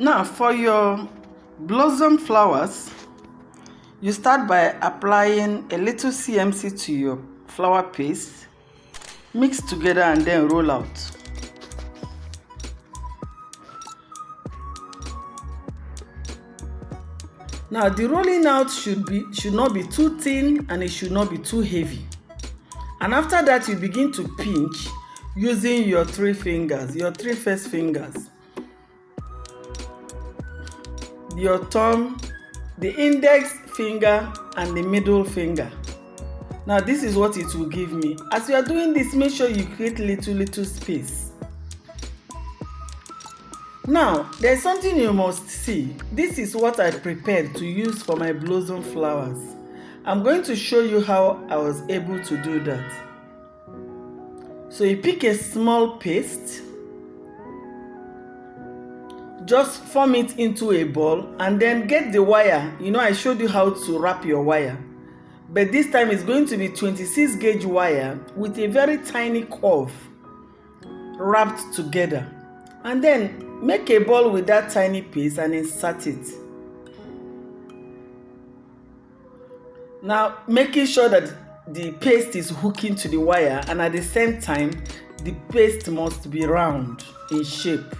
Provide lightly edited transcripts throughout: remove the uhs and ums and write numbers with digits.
Now for your blossom flowers, you start by applying a little CMC to your flower paste, mix together and then roll out. Now the rolling out should not be too thin and it should not be too heavy. And after that, you begin to pinch using your three first fingers. Your thumb, the index finger and the middle finger. Now this is what it will give me. As you are doing this, make sure you create little space. Now there's something you must see. This is what I prepared to use for my blossom flowers. I'm going to show you how I was able to do that. So you pick a small paste, just form it into a ball and then get the wire. I showed you how to wrap your wire, but this time it's going to be 26 gauge wire with a very tiny curve wrapped together, and then make a ball with that tiny piece and insert it. Now making sure that the paste is hooking to the wire, and at the same time the paste must be round in shape.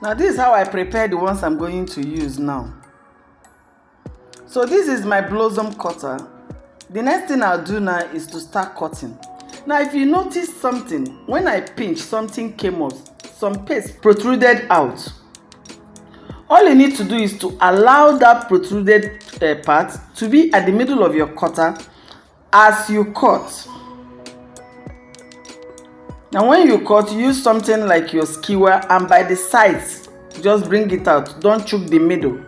Now this is how I prepare the ones I'm going to use now. So this is my blossom cutter. The next thing I'll do now is to start cutting. Now if you notice something, when I pinch, something came up, some paste protruded out. All you need to do is to allow that protruded part to be at the middle of your cutter as you cut. Now when you cut, use something like your skewer, and by the sides just bring it out. Don't choke the middle.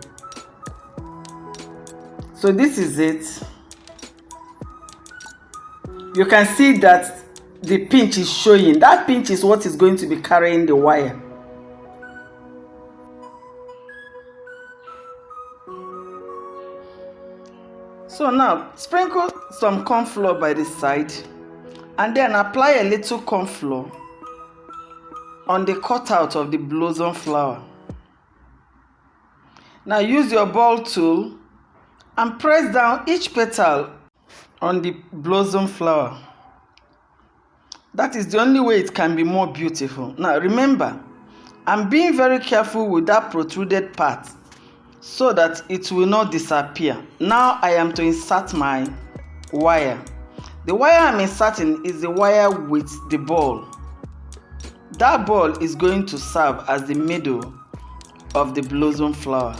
So this is it. You can see that the pinch is showing. That pinch is what is going to be carrying the wire. So now sprinkle some corn flour by the side and then apply a little corn flour on the cutout of the blossom flower. Now use your ball tool and press down each petal on the blossom flower. That is the only way it can be more beautiful. Now remember, I'm being very careful with that protruded part so that it will not disappear. Now I am to insert my wire. The wire I'm inserting is the wire with the ball. That ball is going to serve as the middle of the blossom flower.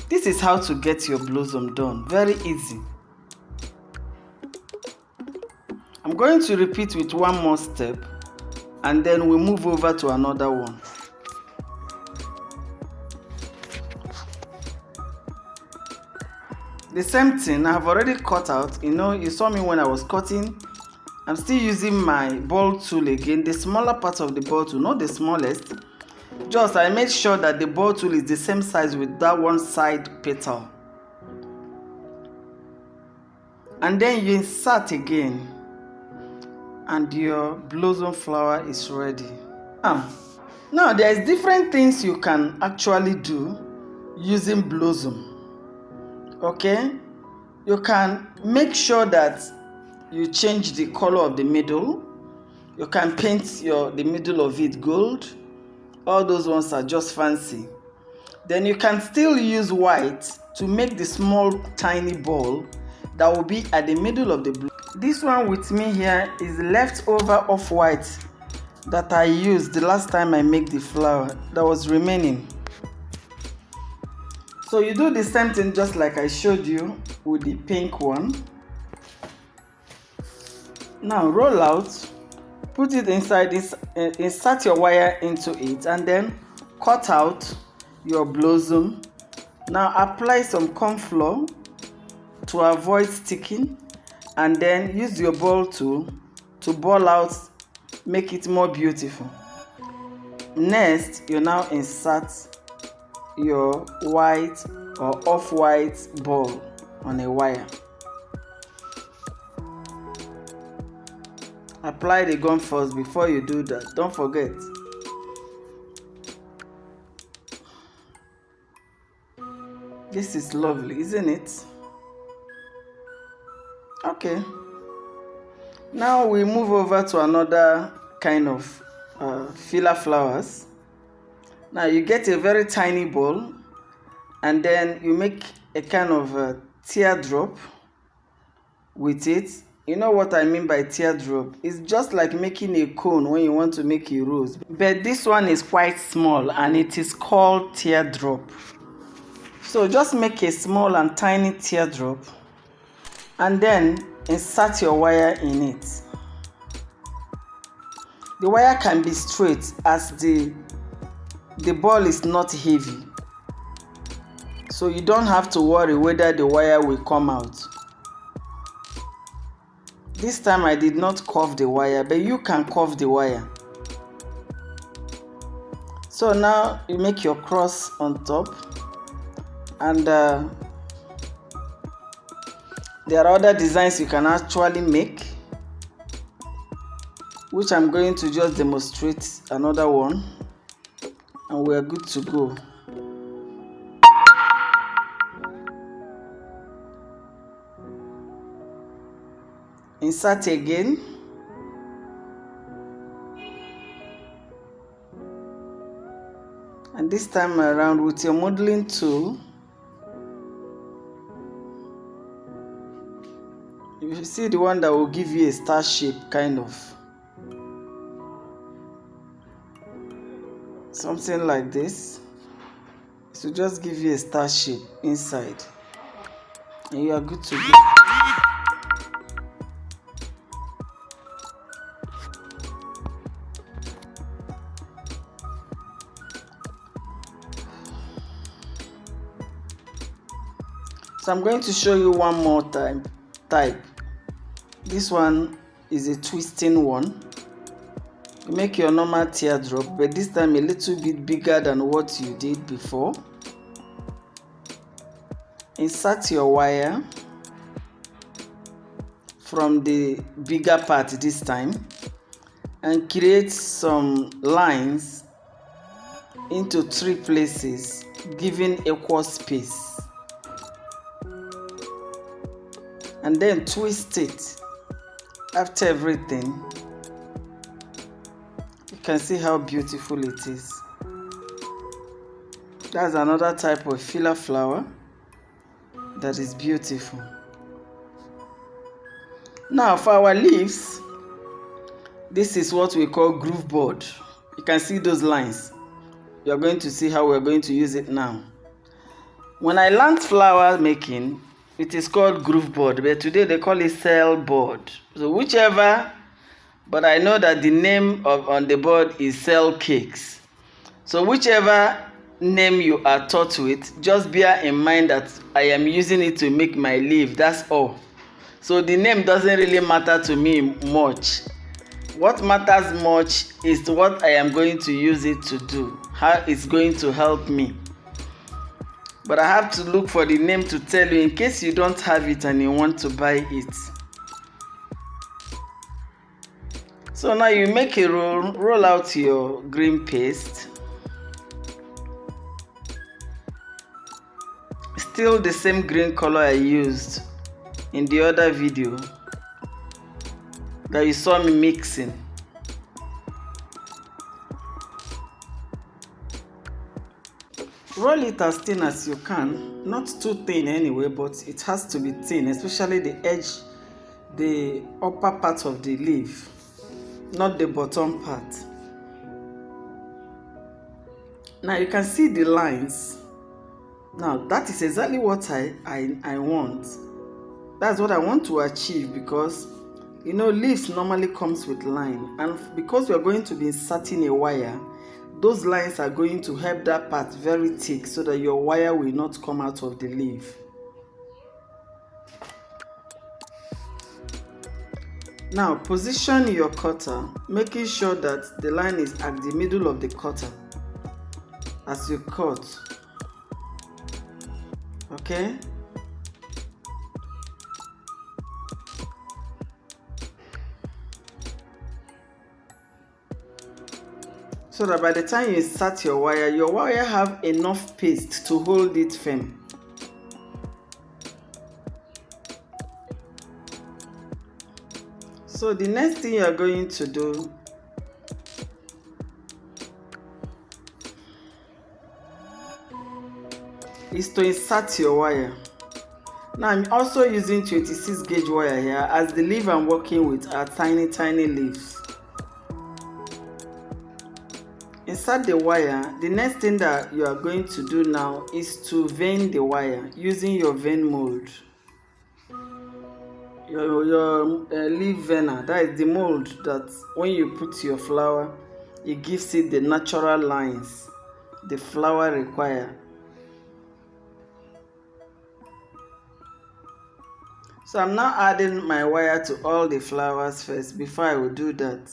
This is how to get your blossom done. Very easy. I'm going to repeat with one more step and then we move over to another one. The same thing I've already cut out. You saw me when I was cutting. I'm still using my ball tool again, the smaller part of the ball tool, not the smallest. Just I made sure that the ball tool is the same size with that one side petal. And then you insert again and your blossom flower is ready. Now there's different things you can actually do using blossom. Okay, you can make sure that you change the color of the middle. You can paint the middle of it gold. All those ones are just fancy. Then you can still use white to make the small tiny ball that will be at the middle of the blue. This one with me here is leftover of white that I used the last time I made the flower that was remaining. So you do the same thing just like I showed you with the pink one. Now roll out, put it inside this, insert your wire into it and then cut out your blossom. Now apply some corn flour to avoid sticking and then use your ball tool to ball out, make it more beautiful. Next, you now insert your white or off-white ball on a wire. Apply the gum first before you do that. Don't forget. This is lovely, isn't it? Okay. Now we move over to another kind of filler flowers. Now you get a very tiny ball, and then you make a kind of teardrop with it. You know what I mean by teardrop? It's just like making a cone when you want to make a rose. But this one is quite small and it is called teardrop. So just make a small and tiny teardrop and then insert your wire in it. The wire can be straight as the ball is not heavy. So you don't have to worry whether the wire will come out. This time I did not curve the wire, but you can curve the wire. So now you make your cross on top, and there are other designs you can actually make, which I'm going to just demonstrate another one, and we are good to go. Insert again. And this time around with your modeling tool, you see the one that will give you a star shape, kind of. Something like this. So just give you a star shape inside. And you are good to go. So I'm going to show you one more type. This one is a twisting one. You make your normal teardrop, but this time a little bit bigger than what you did before. Insert your wire from the bigger part this time and create some lines into 3 places, giving equal space. And then twist it. After everything, you can see how beautiful it is. That's another type of filler flower that is beautiful. Now for our leaves, this is what we call groove board. You can see those lines. You are going to see how we are going to use it now. When I learned flower making, it is called groove board, but today they call it cell board. So whichever, but I know that the name on the board is cell cakes. So whichever name you are taught with, just bear in mind that I am using it to make my leaf, that's all. So the name doesn't really matter to me much. What matters much is what I am going to use it to do, how it's going to help me. But I have to look for the name to tell you in case you don't have it and you want to buy it. So now you make a roll out your green paste. Still the same green color I used in the other video that you saw me mixing. Roll it as thin as you can, not too thin anyway, but it has to be thin, especially the edge, the upper part of the leaf, not the bottom part. Now you can see the lines. Now that is exactly what I want. That's what I want to achieve, because you know leaves normally comes with line, and because we are going to be inserting a wire, those lines are going to help that part very thick so that your wire will not come out of the leaf. Now position your cutter, making sure that the line is at the middle of the cutter as you cut. Okay? so that by the time you insert your wire have enough paste to hold it firm. So the next thing you are going to do is to insert your wire. Now I'm also using 26 gauge wire here, as the leaf I'm working with are tiny leaves. Insert the wire. The next thing that you are going to do now is to vein the wire using your vein mold. Your leaf veiner, that is the mold that when you put your flower, it gives it the natural lines the flower requires. So I'm now adding my wire to all the flowers first before I will do that.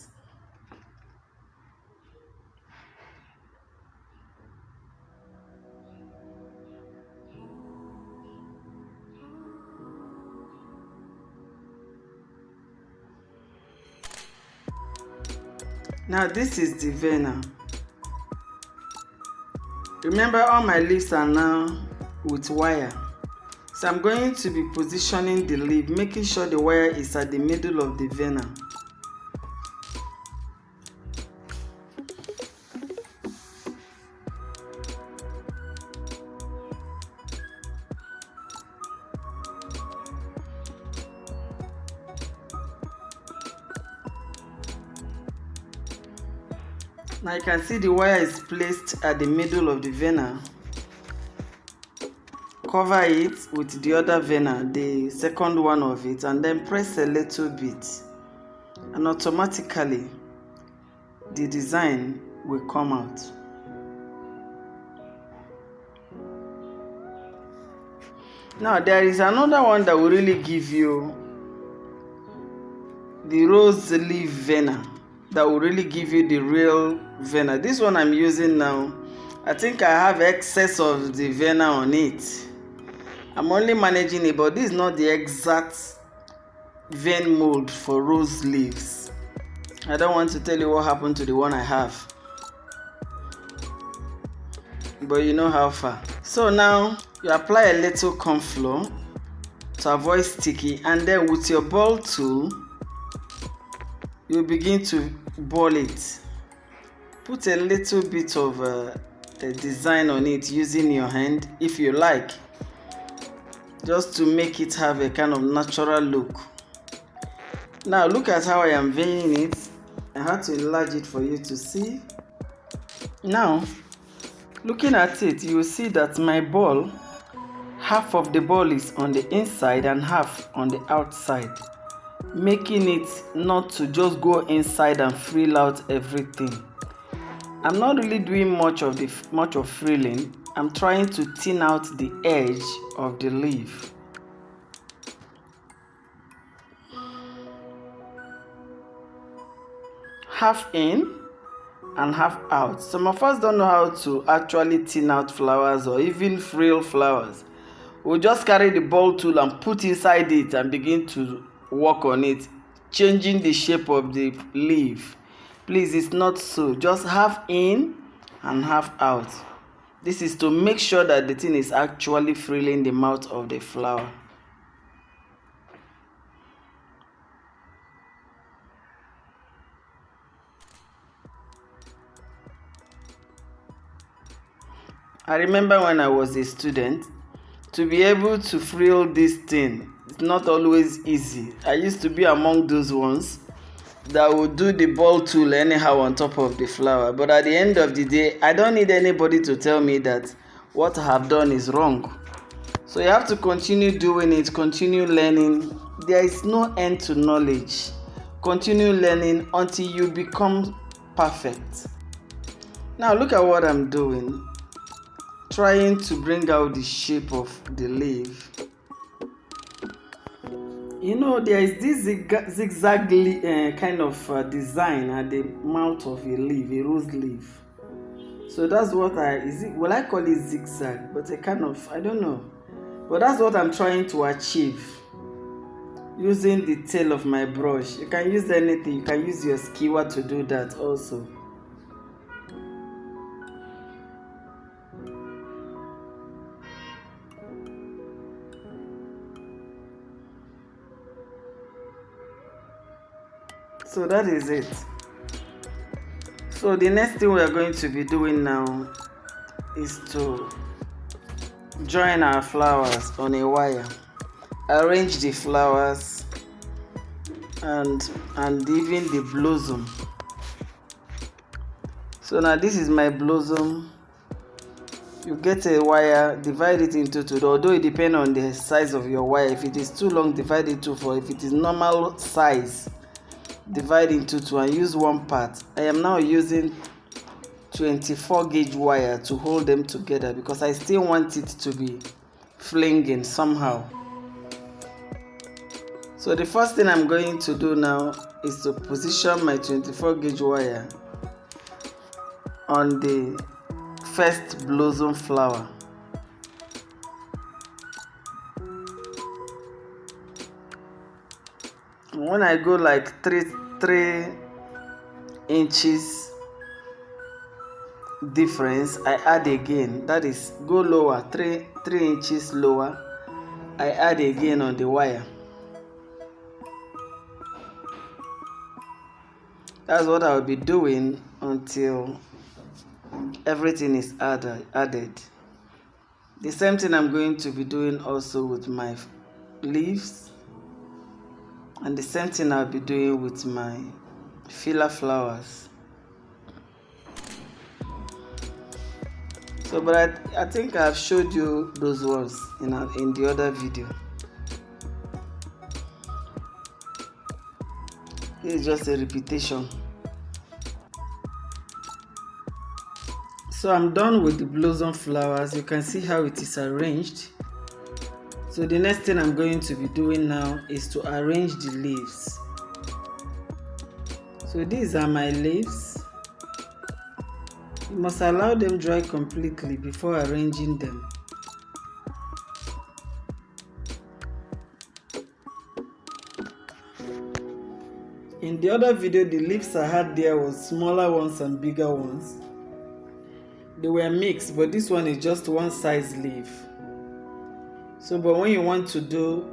Now this is the veiner. Remember, all my leaves are now with wire. So I'm going to be positioning the leaf, making sure the wire is at the middle of the veiner. Now you can see the wire is placed at the middle of the veiner. Cover it with the other veiner, the second one of it, and then press a little bit, and automatically the design will come out. Now there is another one that will really give you the rose leaf veiner, that will really give you the real veiner. This one I'm using now, I think I have excess of the veiner on it. I'm only managing it, but this is not the exact vein mold for rose leaves. I don't want to tell you what happened to the one I have, but you know how far. So now you apply a little corn flour to avoid sticky, and then with your ball tool you begin to ball it. Put a little bit of a design on it using your hand if you like, just to make it have a kind of natural look. Now look at how I am veining it. I had to enlarge it for you to see. Now looking at it, you will see that my ball, half of the ball is on the inside and half on the outside, making it not to just go inside and frill out everything. I'm not really doing much of frilling. I'm trying to thin out the edge of the leaf. Half in and half out. Some of us don't know how to actually thin out flowers or even frill flowers. We'll just carry the ball tool and put inside it and begin to work on it, changing the shape of the leaf. Please, it's not so. Just half in and half out. This is to make sure that the thing is actually frilling the mouth of the flower. I remember when I was a student, to be able to frill this thing, it's not always easy. I used to be among those ones that would do the ball tool anyhow on top of the flower. But at the end of the day, I don't need anybody to tell me that what I have done is wrong. So you have to continue doing it, continue learning. There is no end to knowledge. Continue learning until you become perfect. Now look at what I'm doing. Trying to bring out the shape of the leaf. You know, there is this zigzag kind of design at the mouth of a leaf, a rose leaf. So that's what will I call it zigzag? But I don't know. But that's what I'm trying to achieve using the tail of my brush. You can use anything. You can use your skewer to do that also. So that is it. So the next thing we are going to be doing now is to join our flowers on a wire. Arrange the flowers and even the blossom. So now this is my blossom. You get a wire, divide it into two, although it depends on the size of your wire. If it is too long, divide it into four. If it is normal size, divide into two and use one part. I am now using 24 gauge wire to hold them together because I still want it to be flinging somehow. So the first thing I'm going to do now is to position my 24 gauge wire on the first blossom flower. When I go like 3 inches difference, I add again. That is, go lower, 3 inches lower, I add again on the wire. That's what I'll be doing until everything is added. The same thing I'm going to be doing also with my leaves, and the same thing I'll be doing with my filler flowers. So, but I think I've showed you those ones in the other video. It's just a repetition. So I'm done with the blossom flowers. You can see how it is arranged. So the next thing I'm going to be doing now is to arrange the leaves. So these are my leaves. You must allow them dry completely before arranging them. In the other video, the leaves I had there was smaller ones and bigger ones. They were mixed, but this one is just one size leaf. So, but when you want to do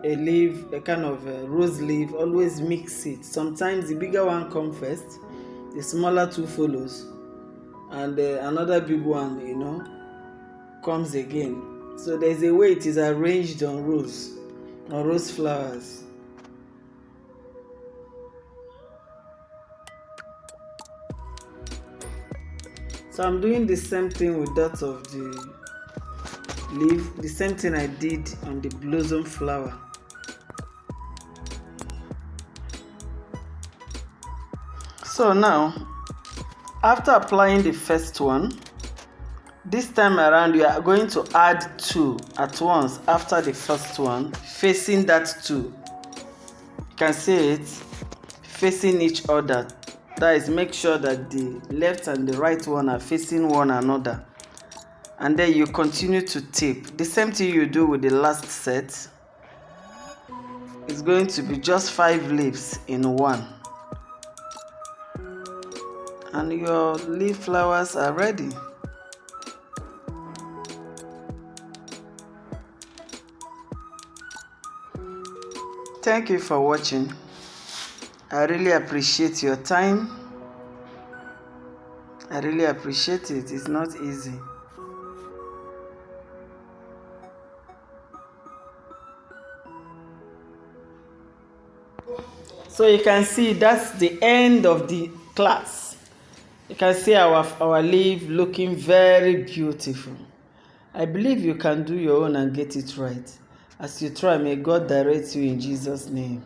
a leaf, a kind of a rose leaf, always mix it. Sometimes the bigger one comes first, the smaller two follows, and another big one, comes again. So there's a way it is arranged on rose flowers. So I'm doing the same thing with that of the leaf, the same thing I did on the blossom flower. So now, after applying the first one, this time around you are going to add 2 at once after the first one, facing that 2. You can see it facing each other. That is, make sure that the left and the right one are facing one another. And then you continue to tape. The same thing you do with the last set. It's going to be just 5 leaves in one. And your leaf flowers are ready. Thank you for watching. I really appreciate your time. I really appreciate it. It's not easy. So you can see that's the end of the class. You can see our leaf looking very beautiful. I believe you can do your own and get it right. As you try, may God direct you in Jesus' name.